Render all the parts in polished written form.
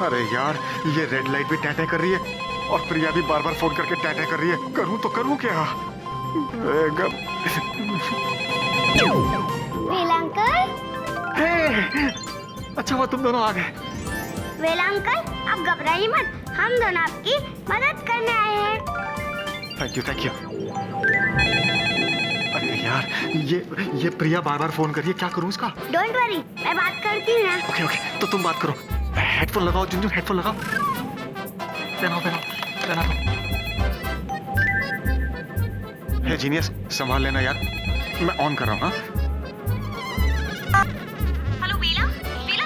अरे यार, ये रेड लाइट भी टैं कर रही है और प्रिया भी बार बार फोन करके टैं कर रही है। करूं तो करूं क्या? वेला अंकल। अच्छा हुआ तुम दोनों आ गए। वेला अंकल, आप घबराइए मत, हम दोनों आपकी मदद करने आए हैं। Thank you thank you. अरे यार, ये प्रिया बार बार फोन कर रही है, क्या करूं इसका? डोंट वरी, मैं बात करती हूँ ना। ओके ओके, तो तुम बात करो। हेडफोन लगाओ झुनझुन, हेडफोन लगाओ। पहनाओ। हे जीनियस, संभाल लेना यार, मैं ऑन कर रहा हूँ। हेलो वेला,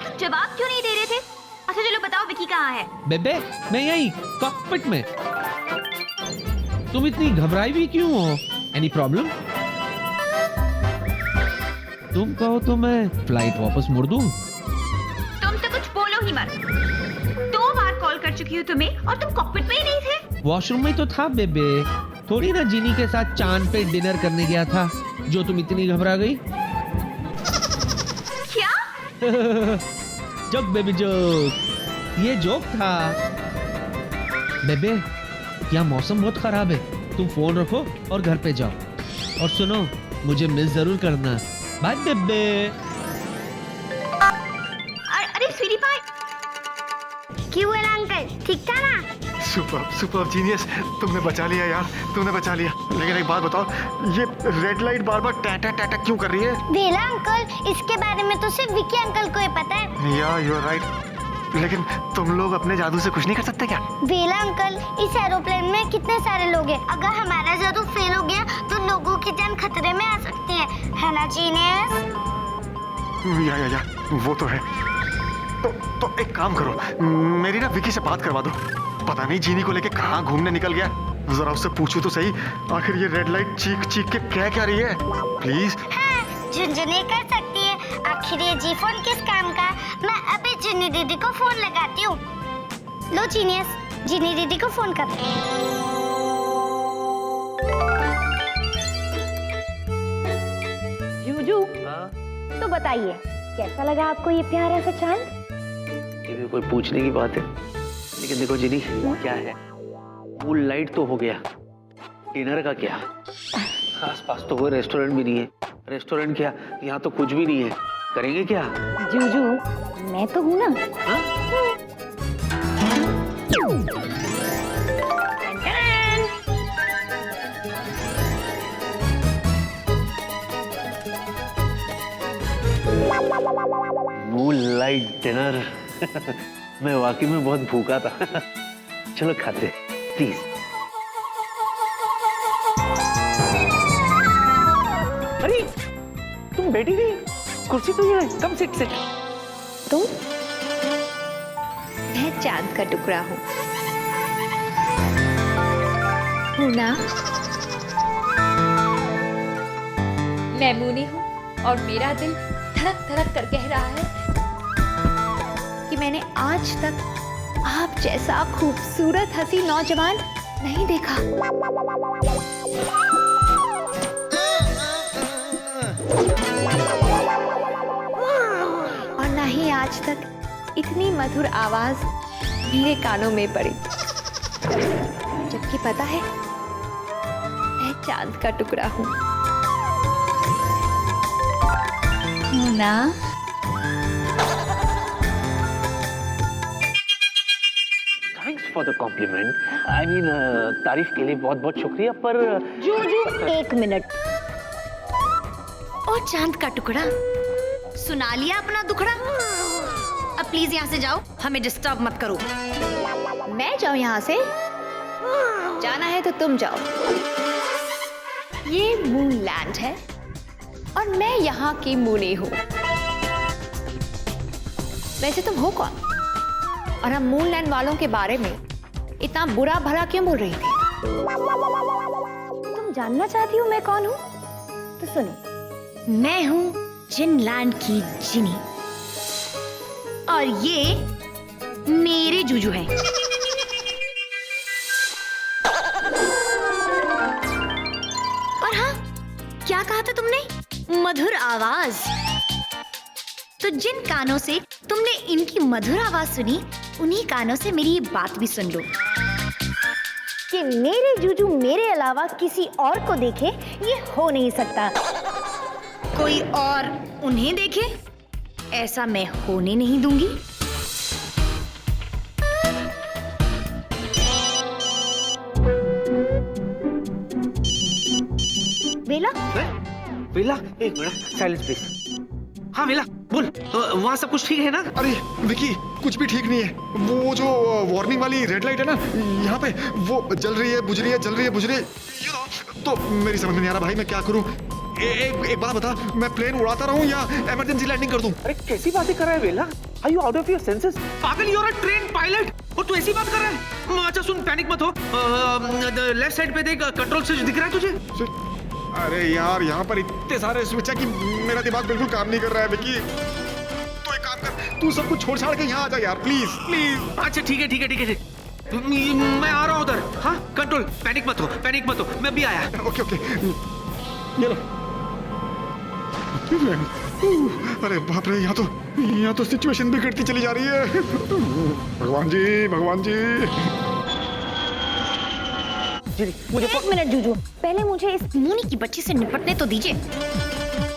तुम जवाब क्यों नहीं दे रहे थे? अच्छा चलो बताओ, विकी कहाँ है? बेबे, मैं यही कॉकपिट में। तुम इतनी घबराई भी क्यों हो? Any problem? तुम कहो तो मैं फ्लाइट वापस मोड़ दूं? तुम तो कुछ बोलो ही मत। 2 बार कॉल कर चुकी हूँ तुम्हें और तुम कॉकपिट में ही नहीं थे। वॉशरूम में तो था बेबे, थोड़ी ना जीनी के साथ चांद पे डिनर करने गया था जो तुम इतनी घबरा गई। क्या? जोक बेबी जोक, ये जोक था। बेबे, यहाँ मौसम बहुत खराब है, तुम फोन रखो और घर पे जाओ। और सुनो, मुझे मिस जरूर करना। बाय बेबे। अरे स्वीटी पाई। क्यों वेला अंकल, ठीक था ना? सुपर जीनियस, तुमने बचा लिया यार, तुमने बचा लिया। लेकिन एक बात बताओ, ये रेड लाइट बार बार टैं क्यों कर रही है? वेला अंकल, इसके बारे में तो सिर्फ विकी अंकल को ही पता है। या यू आर राइट, लेकिन तुम लोग अपने जादू से कुछ नहीं कर सकते क्या? वेला अंकल, इस एरोप्लेन में कितने सारे लोग हैं, अगर हमारा जादू फेल हो गया तो लोगों की जान खतरे में आ सकती है ना जीनियस? या वो तो है। तो एक काम करो, मेरी ना विकी से बात करवा दो। पता नहीं जीनी को लेके कहाँ घूमने निकल गया, जरा उससे पूछूं तो सही। आखिर ये रेड लाइट चीख के क्या रही है? प्लीज। हाँ, झुनझुनी कर सकती है। आखिर ये जी फोन किस काम का? मैं अभी जिनी दीदी को फोन लगाती हूँ। लो जीनियस, जिनी दीदी को फोन कर। जूजू, तो बताइए, कैसा लगा आपको ये प्यारा सा चांद? ये भी कोई पूछने की बात है? लेकिन देखो जिनी, क्या है, मून लाइट तो हो गया, डिनर का क्या? आसपास तो कोई रेस्टोरेंट भी नहीं है। रेस्टोरेंट क्या, यहाँ तो कुछ भी नहीं है। करेंगे क्या? जूजू, मैं तो हूँ ना। Moon light dinner. मैं वाकई में बहुत भूखा था। चलो खाते, प्लीज। अरे तुम बैठी नहीं, कुर्सी तो ये है, कम सिट। तुम? मैं चांद का टुकड़ा हूँ ना? मैं मुनी हूँ और मेरा दिल धड़क धड़क कर कह रहा है कि मैंने आज तक आप जैसा खूबसूरत हंसी नौजवान नहीं देखा। और ना ही आज तक इतनी मधुर आवाज मेरे कानों में पड़ी। जबकि पता है, मैं चांद का टुकड़ा हूँ ना? Thanks for the compliment. I mean, तारीफ के लिए बहुत बहुत शुक्रिया। पर जूजू, 1 मिनट। और चांद का टुकड़ा, सुना लिया अपना दुखड़ा? अब प्लीज यहाँ से जाओ, हमें डिस्टर्ब मत करो। मैं जाऊं यहाँ से? जाना है तो तुम जाओ। ये मून लैंड है और मैं यहाँ की मुनी हूँ। वैसे तुम हो कौन? और हम मून लैंड वालों के बारे में इतना बुरा भला क्यों बोल रही थी? तुम जानना चाहती हो मैं कौन हूँ? तो सुनो, मैं हूँ जिन लैंड की जिनी और ये मेरे जूजू हैं। और हाँ, क्या कहा था तुमने? मधुर आवाज। तो जिन कानों से तुमने इनकी मधुर आवाज सुनी, उन्हीं कानों से मेरी ये बात भी सुन लो कि मेरे जूजू मेरे अलावा किसी और को देखे, ये हो नहीं सकता। कोई और उन्हें देखे, ऐसा मैं होने नहीं दूंगी। बेला, बेला, एक मिनट साइलेंस प्लीज। हाँ बेला बोल, वहाँ सब कुछ ठीक है ना? अरे विकी, कुछ भी ठीक नहीं है। वो जो वार्निंग वाली रेड लाइट है ना, यहाँ पे वो जल रही है, बुझ रही है, जल रही है, बुझ रही है। तो मेरी समझ में नहीं आ रहा भाई, मैं क्या करूँ? एक बात बता, मैं प्लेन उड़ाता रहूँ या इमरजेंसी लैंडिंग कर दूँ? अरे कैसी बातें कर रहा है बेला? Are you out of your senses? पागल, you are a trained pilot और तू ऐसी बात कर रहा है? अच्छा सुन, पैनिक मत हो। लेफ्ट साइड पे देख, कंट्रोल स्विच दिख रहा है तुझे? अरे यार, यहाँ पर इतने सारे स्विच है कि मेरा दिमाग बिल्कुल काम नहीं कर रहा है विकी। तो एक काम कर, तू सब कुछ छोड़ छाड़ के यहाँ आ जा यार, प्लीज प्लीज। अच्छा ठीक है ठीक है ठीक है, मैं आ रहा हूँ उधर। हाँ कंट्रोल, पैनिक मत हो, पैनिक मत हो, मैं भी आया। ओके ओके, ये लो। अरे बाप रे, यहाँ तो सिचुएशन बिगड़ती चली जा रही है। भगवान जी, भगवान जी। मुझे 1 मिनट जूजू, पहले मुझे इस मुनी की बच्ची से निपटने तो दीजिए।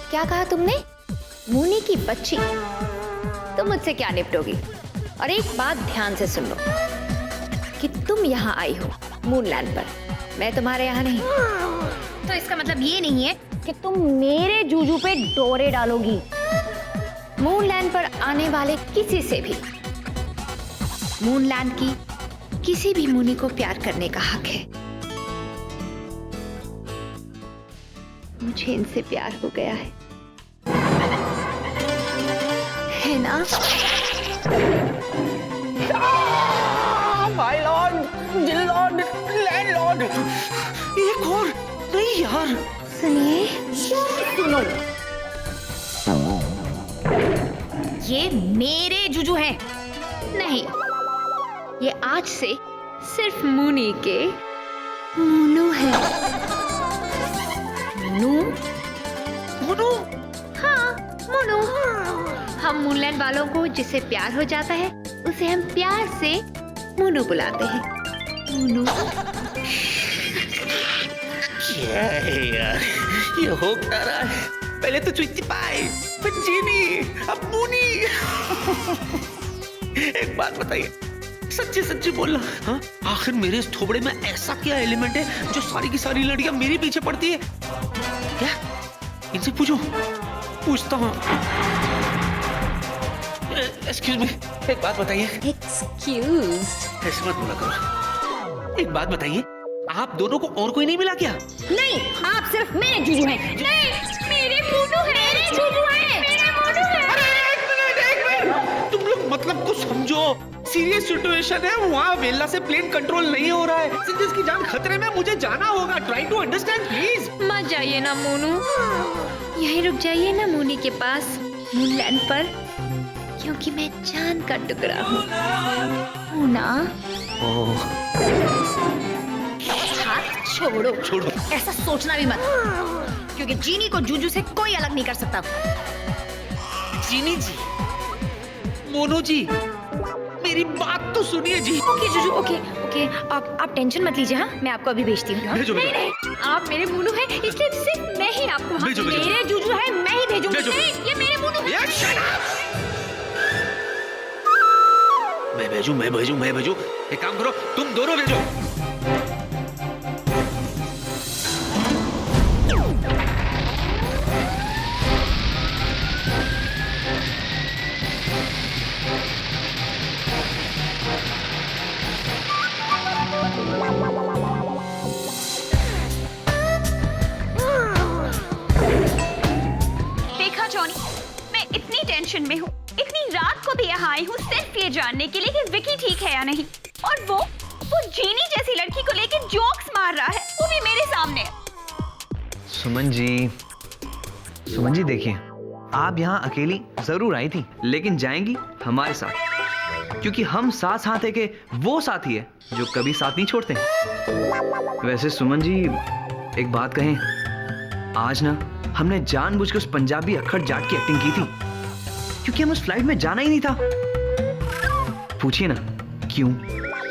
क्या कहा तुमने? मुनी की बच्ची? तुम मुझसे क्या निपटोगी? और एक बात ध्यान से सुन लो कि तुम यहाँ आई हो मूनलैंड पर, मैं तुम्हारे यहाँ नहीं। तो इसका मतलब ये नहीं है कि तुम मेरे जूजू पे डोरे डालोगी। मूनलैंड पर आने वाले किसी से भी मूनलैंड की किसी भी मुनी को प्यार करने का हक है। मुझे इनसे प्यार हो गया है ना? माय लॉर्ड, जिलॉर्ड, लैंडलॉर्ड। एक और नहीं यार। सुनिए, सुनो, ये मेरे जूजू हैं। नहीं, ये आज से सिर्फ मुनी के मुनु है। मुनु? मुनु? हाँ, मुनु। हम मूनलैंड वालों को जिससे प्यार हो जाता है उसे हम प्यार से मुनु बुलाते हैं। मुनु। क्या है यार, ये हो क्या रहा है? पहले तो चुइती पाई, फिर जीनी, अब मुनी। एक बात बताइए, सच्ची सच्ची बोलना, हाँ? आखिर मेरे इस थोबड़े में ऐसा क्या एलिमेंट है जो सारी की सारी लड़कियां मेरे पीछे पड़ती है? क्या? इनसे पूछो, पूछता हूँ। एक्सक्यूज मी, एक बात बताइए। एक्सक्यूज? ऐसे मत बोला करो। एक बात बताइए, आप दोनों को और कोई नहीं मिला क्या? नहीं, आप सिर्फ मेरे जूजू हैं। नहीं, मेरे मुनु है। मेरे जूजू है। मेरे मुनु है। अरे एक मिनट, तुम लोग मतलब को समझो। सीरियस सिचुएशन है, वहाँ वेल्ला से प्लेन कंट्रोल नहीं हो रहा है। सिंजेस की जान खतरे में, मुझे जाना होगा। Try to understand please. मत जाइए ना मोनू, यहीं रुक जाइए ना मुनी के पास मूनलैंड पर, क्योंकि मैं चांद का टुकड़ा हूँ ना। हाथ छोड़ो। छोड़ो। ऐसा सोचना भी मत, क्योंकि जीनी को जूजू से कोई अलग नहीं कर सकता। जीनी जी, मोनू जी, मेरी बात तो सुनिए जी। ओके जूजू, ओके ओके, आप टेंशन मत लीजिए। हाँ, मैं आपको अभी भेजती हूँ। भेजो, भेजो। नहीं, आप मेरे मुनु हैं, इसलिए सिर्फ मैं ही आपको। भेजो, भेजो। मेरे जूजू है, मैं ही भेजूंगी। भेजो। नहीं, ये मेरे मुनु हैं। यार, shut up! मैं भेजू। एक काम करो, तुम दोनों भेजो। देखा जॉनी, मैं इतनी टेंशन में हूँ, इतनी रात को भी यहाँ आई हूँ सिर्फ ये जानने के लिए कि विकी ठीक है या नहीं। और वो जीनी जैसी लड़की को लेके जोक्स मार रहा है, वो भी मेरे सामने। सुमन जी देखिए, आप यहाँ अकेली जरूर आई थी, लेकिन जाएंगी हमारे साथ, क्योंकि हम साथ साथ है के वो साथी है जो कभी साथ नहीं छोड़ते। वैसे सुमन जी, एक बात कहें, आज ना हमने जानबूझ के उस पंजाबी अक्खड़ जाट की एक्टिंग की थी, क्योंकि हम उस फ्लाइट में जाना ही नहीं था। पूछिए ना, क्यों?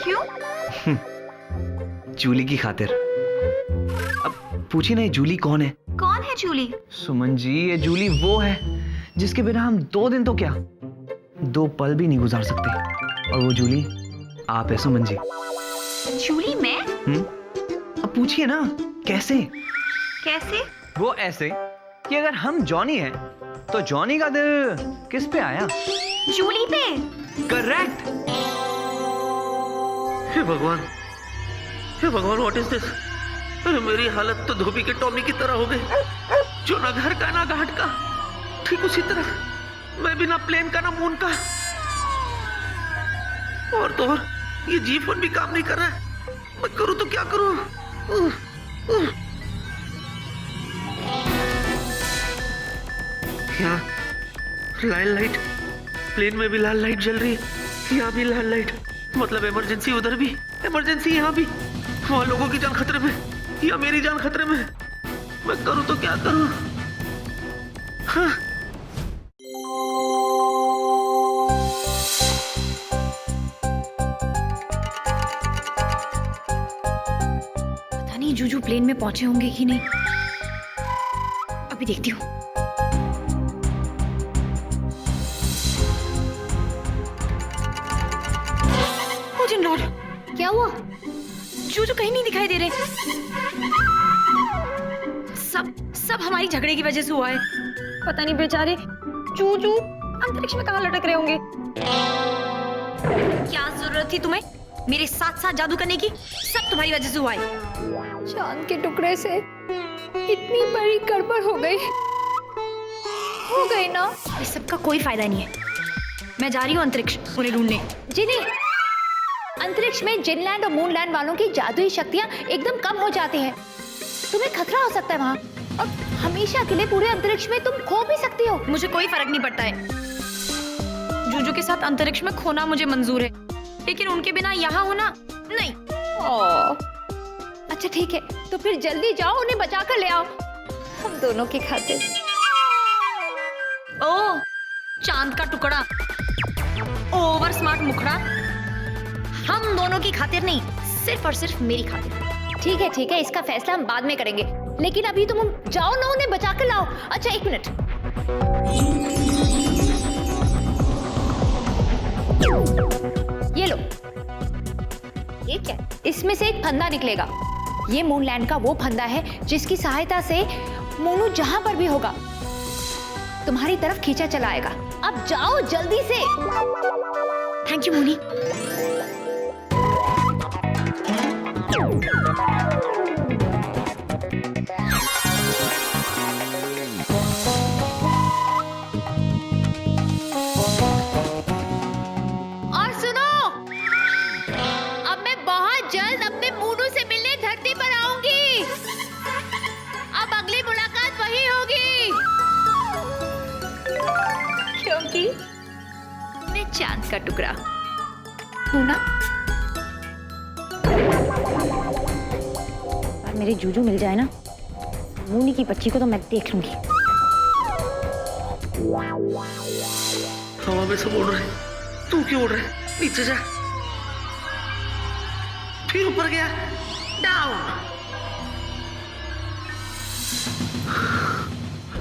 क्यों? जूली की खातिर। अब पूछिए ना, ये जूली कौन है? कौन है जूली? सुमन जी, ये जूली वो है जिसके बिना हम 2 दिन तो क्या 2 पल भी नहीं गुजार सकते। और वो जूली आप है सुमन जी। जूली मैं? अब पूछिए ना, कैसे? कैसे? वो ऐसे कि अगर हम जॉनी हैं तो जॉनी का दिल किस पे आया? जूली पे। करेक्ट। हे भगवान, व्हाट इज दिस? अरे मेरी हालत तो धोबी के टॉमी की तरह हो गई, जो ना घर का ना घाट का। ठीक उसी तरह मैं भी ना प्लेन का ना मून का। और तो और ये जी फोन भी काम नहीं कर रहा है। मैं करूं तो क्या करूं? यहाँ लाल लाइट, प्लेन में भी लाल लाइट जल रही है, यहाँ भी लाल लाइट। मतलब इमरजेंसी उधर भी, इमरजेंसी यहाँ भी। वहाँ लोगों की जान खतरे में या मेरी जान खतरे में। मैं करूँ तो क्या करूँ? हाँ। पता नहीं जूजू प्लेन में पहुंचे होंगे कि नहीं, अभी देखती हूँ। लॉर्ड, क्या हुआ? जूजू कहीं नहीं दिखाई दे रहे। सब हमारी झगड़े की वजह से हुआ है। पता नहीं बेचारे जूजू अंतरिक्ष में कहाँ लटक रहे होंगे। क्या जरूरत थी तुम्हें मेरे साथ साथ जादू करने की? सब तुम्हारी वजह से हुआ है। चांद के टुकड़े से इतनी बड़ी गड़बड़ हो गई ना। इस सब का कोई फायदा नहीं है। मैं जा रही हूँ अंतरिक्ष उन्हें ढूंढने। जिनी, अंतरिक्ष में जिनलैंड और मूनलैंड वालों की जादुई शक्तियां एकदम कम हो जाती हैं। तुम्हें खतरा हो सकता है वहाँ, और हमेशा के लिए पूरे अंतरिक्ष में तुम खो भी सकती हो। मुझे कोई फर्क नहीं पड़ता है। जूजू के साथ अंतरिक्ष में खोना मुझे मंजूर है, लेकिन उनके बिना यहाँ होना नहीं। अच्छा ठीक है, तो फिर जल्दी जाओ, उन्हें बचा कर ले आओ, हम दोनों की खातिर। ओ चांद का टुकड़ा, ओवर स्मार्ट मुखड़ा, हम दोनों की खातिर नहीं, सिर्फ और सिर्फ मेरी खातिर। ठीक है, इसका फैसला हम बाद में करेंगे, लेकिन अभी तुम जाओ ना, उन्हें बचा कर लाओ। अच्छा 1 मिनट। ये लो। ये क्या? इसमें से एक फंदा निकलेगा। ये मूनलैंड का वो फंदा है जिसकी सहायता से मोनू जहां पर भी होगा तुम्हारी तरफ खींचा चला आएगा। अब जाओ जल्दी से। Thank you Moni. और सुनो, अब मैं बहुत जल्द अपने मोनू से मिलने धरती पर आऊंगी। अब अगली मुलाकात वही होगी, क्योंकि मैं चांद का टुकड़ा हूं ना। और मेरे जूजू मिल जाए ना, मूनी की बच्ची को तो मैं देख लूंगी। हवा में सब उड़ रहे, तू क्यों उड़ रहा है? नीचे जा, फिर ऊपर गया, डाउन।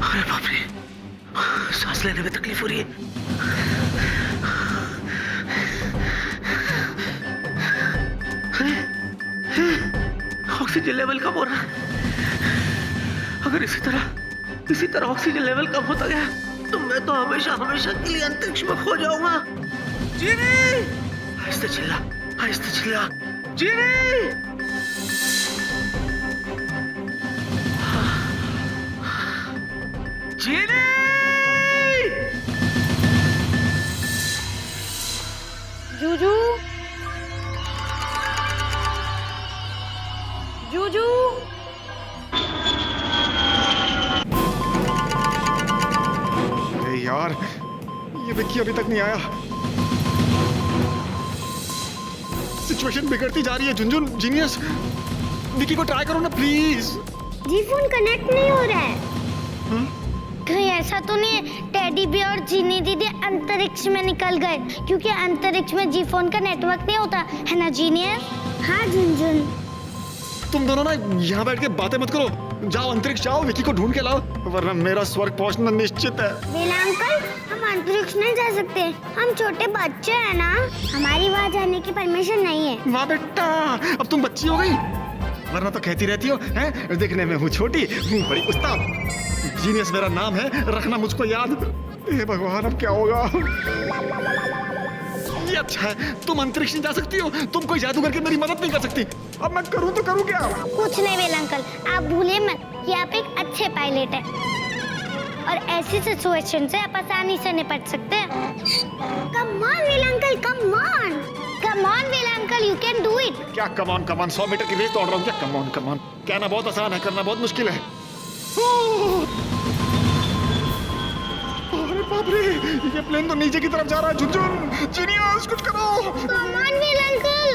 अरे बाप रे, सांस लेने में तकलीफ हो रही है। ऑक्सीजन लेवल कम हो रहा। अगर इसी तरह ऑक्सीजन लेवल कम होता गया तो मैं तो हमेशा के लिए अंतरिक्ष में खो जाऊंगा। जीनी, आहिस्ते चिल्ला, जीनी। जीनी, जूजू, जूजू। अरे यार, ये विक्की अभी तक नहीं आया। सिचुएशन बिगड़ती जा रही है। झुनझुन, जीनियस, विक्की को ट्राई करो ना प्लीज। जी फोन कनेक्ट नहीं हो रहा है। कहीं ऐसा तो नहीं है टेडी बियर और जीनी दीदी अंतरिक्ष में निकल गए क्योंकि अंतरिक्ष में जी फोन का नेटवर्क नहीं होता है ना जीनियस। हाँ झुनझुन। तुम दोनों ना यहाँ बैठ के बातें मत करो, जाओ अंतरिक्ष जाओ, विकी को ढूंढ के लाओ, वरना मेरा स्वर्ग पहुंचना निश्चित है। बेला अंकल, हम अंतरिक्ष नहीं जा सकते, हम छोटे बच्चे हैं ना, हमारी वहाँ जाने की परमिशन नहीं है। वाह बेटा, अब तुम बच्ची हो गई, वरना तो कहती रहती हो हैं देखने में हूँ छोटी, हूँ बड़ी उस्ताद। जीनियस मेरा नाम है, रखना मुझको याद। हे भगवान, अब क्या होगा? ये अच्छा है, तुम अंतरिक्ष नहीं जा सकती हो, तुम कोई जादू करके मेरी मदद नहीं कर सकती। अब मैं करूँ तो करूँ क्या? कुछ नहीं बेला अंकल, आप भूलिए मत कि आप एक अच्छे पायलट हैं और ऐसी सिचुएशन से आप आसानी से निपट सकते हैं। Come on Bela uncle, come on, come on Bela uncle, you can do it. क्या कम ऑन 100 मीटर की रेस दौड़ रहा हूँ क्या? कम ऑन, कहना बहुत आसान है, करना बहुत मुश्किल है। अरे बाप रे, ये प्लेन तो नीचे की तरफ जा रहा है। झुनझुन, जीनियस, कुछ करो। Come on Bela uncle,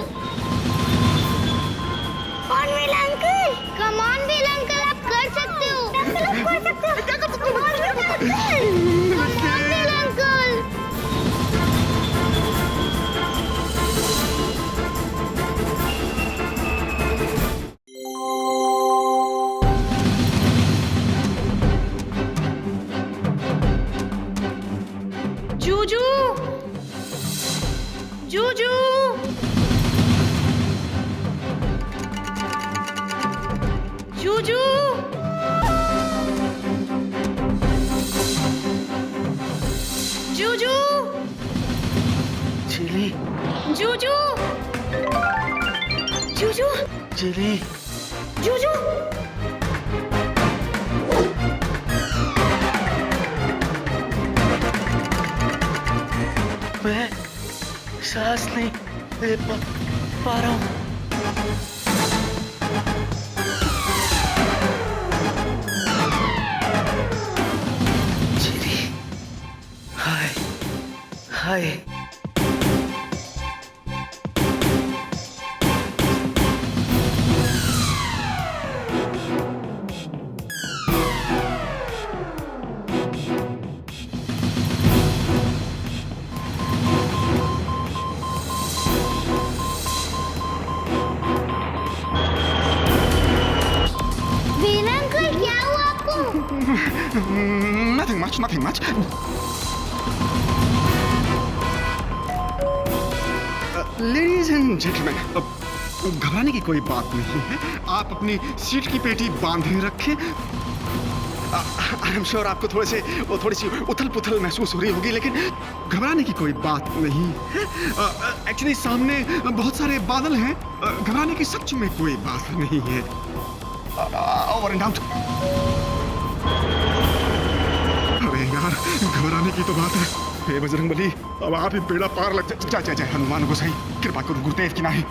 on Bela uncle, come on Bela uncle, आप कर सकते हो, आप कर सकते हो, क्या कर सकते हो? Come on Bela uncle. जूजू, जूजू, जूजू, जूजू, चिली, जूजू, जूजू, चिली, जूजू। मैं सांस नहीं ले पा रहा हूँ। चिली, hi, hi. Nothing much. Ladies and gentlemen, घबराने की कोई बात नहीं है, आप अपनी सीट की पेटी बांधे रखें। आई एम श्योर आपको थोड़ी सी उथल पुथल महसूस हो रही होगी, लेकिन घबराने की कोई बात नहीं है। एक्चुअली सामने बहुत सारे बादल हैं, घबराने की सच में कोई बात नहीं है। Over and out. अरे यार, घबराने की तो बात है। हे बजरंगबली, अब आप ही बेड़ा पार लग जाए। हनुमान गोसाई, कृपा करो गुरुदेव की नाही।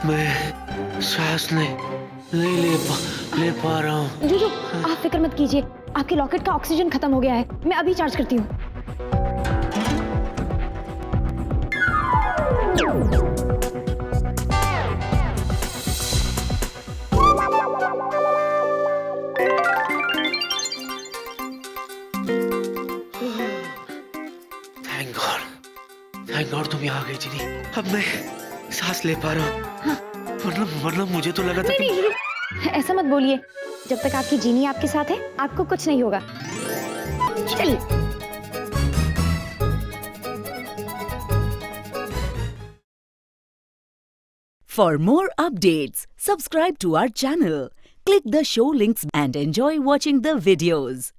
मैं सांस नहीं ले पा रहा हूँ। जूजू, आप फिक्र मत कीजिए, आपके लॉकेट का ऑक्सीजन खत्म हो गया है, मैं अभी चार्ज करती हूँ। थैंक गॉड तुम यहाँ आ गई चिनी। अब मैं सांस ले पा रहा हूँ। हाँ। वरना मुझे तो लगा था नहीं, ऐसा मत बोलिए। जब तक आपकी जीनी आपके साथ है, आपको कुछ नहीं होगा। चलिए। For more updates, subscribe to our channel, click the show links and enjoy watching the videos.